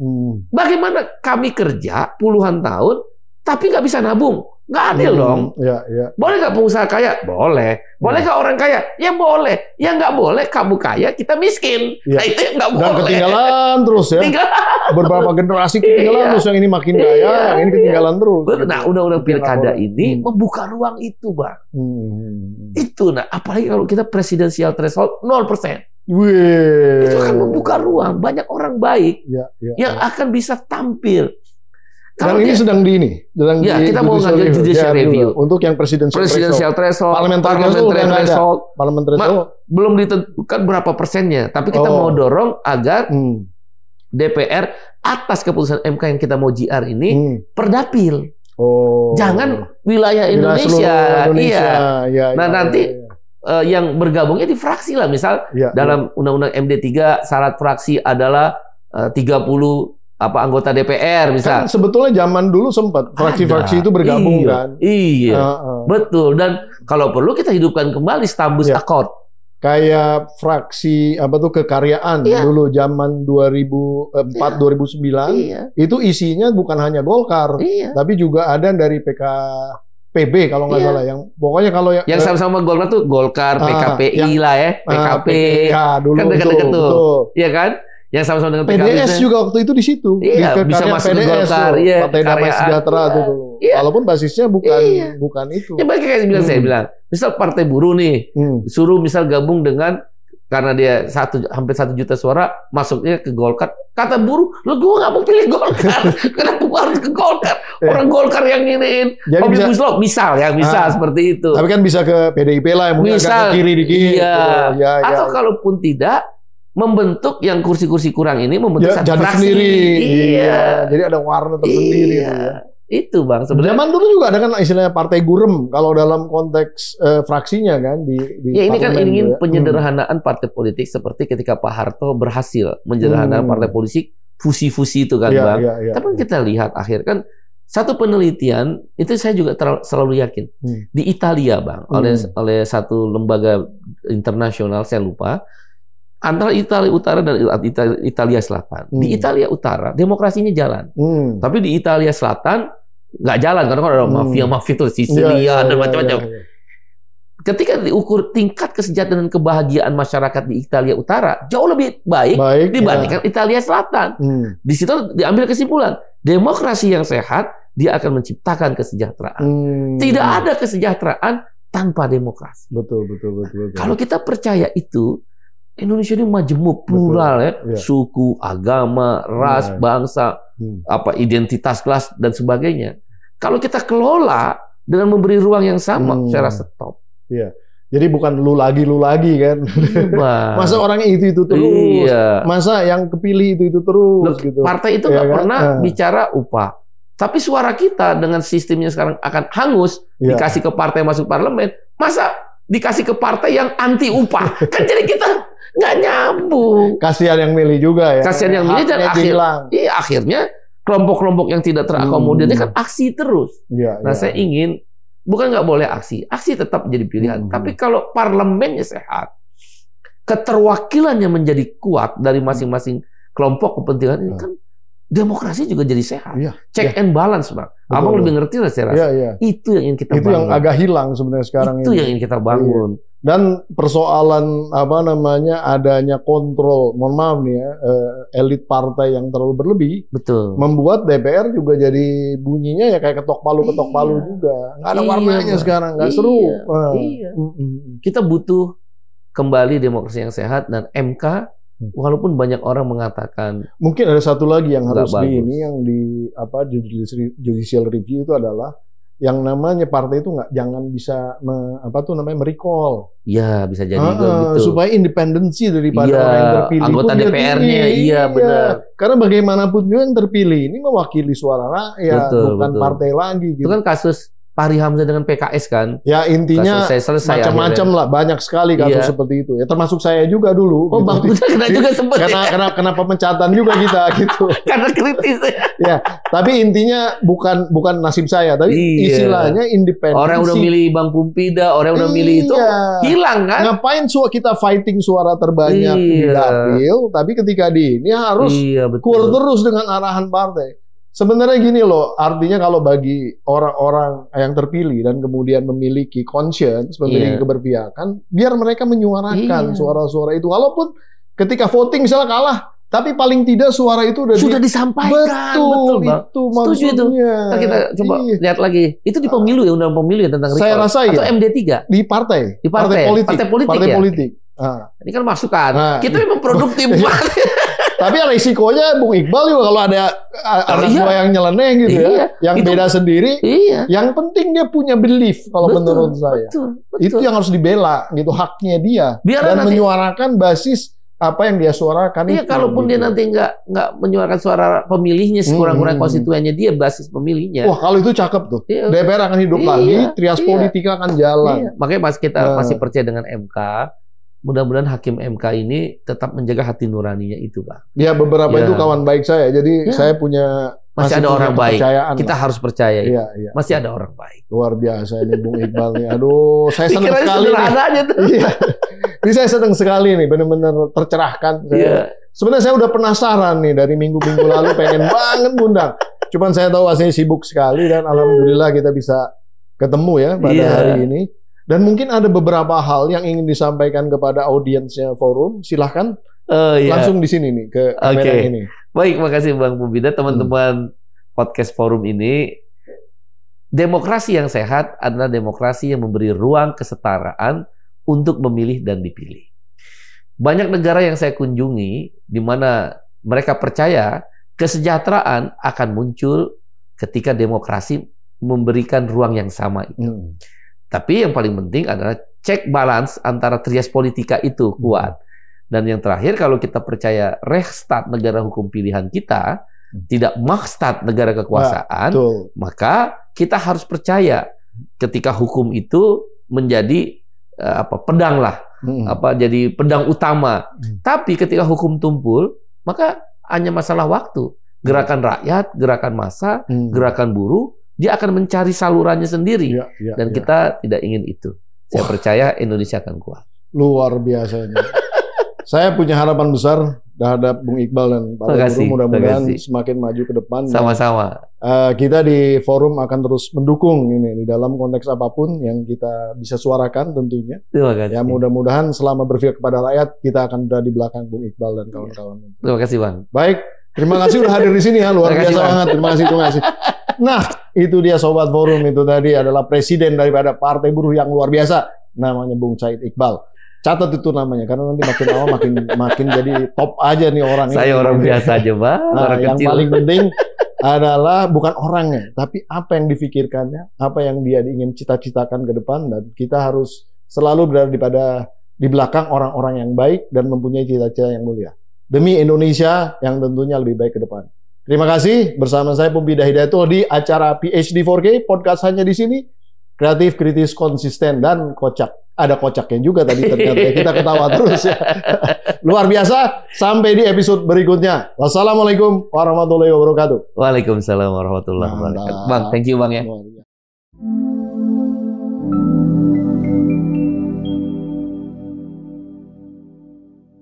Bagaimana kami kerja puluhan tahun, tapi nggak bisa nabung? Nggak adil dong. Boleh nggak pengusaha kaya? Boleh. Boleh nggak orang kaya? Ya boleh. Ya nggak boleh kamu kaya, kita miskin. Nah itu nggak boleh. Dan ketinggalan terus ya. Beberapa generasi ketinggalan terus, yang ini makin kaya, yang ini ketinggalan terus. Nah, undang-undang pilkada ini membuka ruang itu, Bang. Itu, nah, apalagi kalau kita presidensial threshold 0%. Itu akan membuka ruang banyak orang baik yang akan bisa tampil. Kalau ini sedang kita mau ngambil judicial review untuk yang presidential threshold, parliamentary threshold. Belum ditentukan berapa persennya, tapi kita mau dorong agar DPR atas keputusan MK yang kita mau JR ini perdapil. Jangan wilayah Indonesia. Iya. Nah, nanti yang bergabungnya di fraksi lah. Misal dalam Undang-Undang MD3 syarat fraksi adalah 30 anggota DPR misal. Kan sebetulnya zaman dulu sempat fraksi-fraksi itu bergabung kan. Iya. Betul. Dan kalau perlu kita hidupkan kembali Stambus Accord. Kayak fraksi kekaryaan dulu zaman 2004 2009 itu isinya bukan hanya Golkar tapi juga ada dari PKPB kalau nggak salah, yang pokoknya kalau yang sama-sama Golkar tuh Golkar, PKPI lah ya, PKP dulu kan dekat-dekat tuh, iya kan? Yang sama-sama dengan PDS juga waktu itu di situ. Iya, bisa masuk ke Golkar, Partai Damai Sejahtera tuh dulu. Walaupun basisnya bukan itu. Ya kayak saya bilang, misal Partai Buruh nih, suruh misal gabung dengan, karena dia hampir 1 juta suara masuknya ke Golkar. Kata buruh, lo gue nggak mau pilih Golkar, kenapa gue harus ke Golkar? Orang Golkar yang iniin Omnibus Law, misal seperti itu. Tapi kan bisa ke PDIP lah, yang mungkin agak ke kiri dikit. Iya. Atau kalaupun tidak, membentuk yang kursi-kursi kurang ini membentuk satu fraksi sendiri. Iya. Jadi ada warna tersendiri itu ya. Itu Bang sebenarnya. Zaman dulu juga ada kan istilahnya partai gurem kalau dalam konteks fraksinya kan di ini kan ingin penyederhanaan partai politik seperti ketika Pak Harto berhasil menyederhanakan partai politik fusi-fusi itu kan Bang. Tapi kita lihat akhir kan satu penelitian itu saya juga selalu yakin di Italia Bang oleh satu lembaga internasional saya lupa. Antara Italia Utara dan Italia Selatan. Di Italia Utara demokrasinya jalan, tapi di Italia Selatan nggak jalan karena kan ada mafia itu Sisilia dan macam-macam. Ketika diukur tingkat kesejahteraan dan kebahagiaan masyarakat di Italia Utara jauh lebih baik dibandingkan Italia Selatan. Di situ diambil kesimpulan demokrasi yang sehat dia akan menciptakan kesejahteraan. Tidak ada kesejahteraan tanpa demokrasi. Betul. Kalau kita percaya itu, Indonesia ini majemuk, plural ya, suku, agama, ras, bangsa, identitas kelas dan sebagainya. Kalau kita kelola dengan memberi ruang yang sama, saya rasa top. Iya. Jadi bukan lu lagi kan. Masa orangnya itu terus. Masa yang kepilih itu terus gitu. Partai itu nggak pernah bicara upah. Tapi suara kita dengan sistemnya sekarang akan hangus, dikasih ke partai masuk parlemen. Masa dikasih ke partai yang anti upah? Kan jadi kita nggak nyambung. Kasihan yang milih juga ya. Kasihan yang milih dan akhirnya kelompok-kelompok yang tidak terakomodir kan aksi terus. Saya ingin bukan nggak boleh aksi tetap menjadi pilihan. Tapi kalau parlemennya sehat, keterwakilannya menjadi kuat dari masing-masing kelompok kepentingan ini kan demokrasi juga jadi sehat. Check and balance Bang. Abang lebih ngerti lah saya rasa. Itu yang ingin kita bangun. Itu yang agak hilang sebenarnya sekarang itu yang ingin kita bangun. Dan persoalan adanya kontrol, mohon maaf nih ya, elit partai yang terlalu berlebih, membuat DPR juga jadi bunyinya ya kayak ketok palu juga, nggak ada warnanya sekarang, nggak seru. Kita butuh kembali demokrasi yang sehat dan MK, walaupun banyak orang mengatakan mungkin ada satu lagi yang harus yang di judicial review itu adalah yang namanya partai itu jangan bisa merecall. Iya, bisa jadi gitu. Supaya independensi daripada orang yang terpilih. Anggota DPR-nya, benar. Karena bagaimanapun juga yang terpilih ini mewakili suara rakyat, bukan partai lagi. Gitu. Itu kan kasus Fahri Hamzah dengan PKS kan? Ya intinya macam-macam lah, banyak sekali kasus seperti itu. Ya termasuk saya juga dulu. Oh, Bang Buddha kena juga sempat. Karena pemecatan juga kita gitu. Karena kritis. Ya, tapi intinya bukan nasib saya, tapi istilahnya independensi. Orang udah milih Bang Pumpida, orang udah milih itu hilang kan? Ngapain kita fighting suara terbanyak di dapil, tapi ketika ini harus kur terus dengan arahan partai. Sebenarnya gini loh, artinya kalau bagi orang-orang yang terpilih dan kemudian memiliki conscience, memiliki keberpihakan, biar mereka menyuarakan suara-suara itu. Walaupun ketika voting misalnya kalah, tapi paling tidak suara itu sudah disampaikan. Betul Bang. Itu maksudnya. Ntar kita coba lihat lagi. Itu di pemilu ya, undang pemilu ya tentang saya rasa atau MD3? Di partai. Partai politik. Partai politik. Ini kan masukan. Kita memang produktif. Tapi resikonya Bung Iqbal juga kalau ada anak buah yang nyeleneh gitu ya, yang beda sendiri. Yang penting dia punya belief kalau menurut saya. Betul. Itu yang harus dibela gitu, haknya dia. Dan menyuarakan basis apa yang dia suarakan. Iya, kalaupun dia nanti nggak menyuarakan suara pemilihnya, sekurang-kurangnya konstituennya dia, basis pemilihnya. Wah, kalau itu cakep tuh. DPR akan hidup lagi, trias politika akan jalan. Makanya kita masih percaya dengan MK. Mudah-mudahan hakim MK ini tetap menjaga hati nuraninya itu, Pak. Ya, beberapa itu kawan baik saya. Jadi saya masih ada orang baik. Kita harus percaya. Iya. Masih ada orang baik. Luar biasa ini Bung Iqbal nih. Aduh, saya senang sekali. Aja tuh. Iya. Ini saya senang sekali nih, benar-benar tercerahkan. Sebenarnya saya udah penasaran nih dari minggu-minggu lalu, pengen banget ngundang. Cuman saya tahu aslinya sibuk sekali dan alhamdulillah kita bisa ketemu ya pada hari ini. Dan mungkin ada beberapa hal yang ingin disampaikan kepada audiensnya forum. Silahkan langsung di sini nih ke kamera ini. Baik, makasih Bang Pembina. Teman-teman podcast forum ini, demokrasi yang sehat adalah demokrasi yang memberi ruang kesetaraan untuk memilih dan dipilih. Banyak negara yang saya kunjungi di mana mereka percaya kesejahteraan akan muncul ketika demokrasi memberikan ruang yang sama itu. Tapi yang paling penting adalah check balance antara trias politika itu kuat. Dan yang terakhir, kalau kita percaya Rechtsstaat negara hukum pilihan kita, tidak Machtstaat negara kekuasaan, maka kita harus percaya ketika hukum itu menjadi pedang lah, jadi pedang utama. Tapi ketika hukum tumpul, maka hanya masalah waktu. Gerakan rakyat, gerakan massa, gerakan buruh, dia akan mencari salurannya sendiri. Dan kita tidak ingin itu. Saya percaya Indonesia akan kuat. Luar biasa ini. Saya punya harapan besar terhadap Bung Iqbal dan para guru, mudah-mudahan semakin maju ke depan. Sama-sama. Kita di forum akan terus mendukung ini di dalam konteks apapun yang kita bisa suarakan tentunya. Terima kasih. Ya, mudah-mudahan selama berpihak kepada rakyat kita akan berada di belakang Bung Iqbal dan kawan-kawan. Terima kasih, Bang. Baik, terima kasih udah hadir di sini ya, luar biasa banget. Terima kasih. Nah, itu dia Sobat Forum, itu tadi adalah presiden daripada Partai Buruh yang luar biasa, namanya Bung Said Iqbal. Catat itu namanya, karena nanti makin lama makin jadi top aja nih orang. Saya orang biasa aja, Bang. Nah, orang yang kecil. paling penting adalah bukan orangnya, tapi apa yang difikirkannya, apa yang dia ingin cita-citakan ke depan, dan kita harus selalu berada di belakang orang-orang yang baik dan mempunyai cita-cita yang mulia demi Indonesia yang tentunya lebih baik ke depan. Terima kasih bersama saya Pembina Hidayatullah di acara PhD 4K podcast hanya di sini. Kreatif, kritis, konsisten, dan kocak. Ada kocaknya juga tadi ternyata. Kita ketawa terus ya. Luar biasa. Sampai di episode berikutnya. Wassalamualaikum warahmatullahi wabarakatuh. Waalaikumsalam warahmatullahi wabarakatuh. Bang, thank you Bang ya.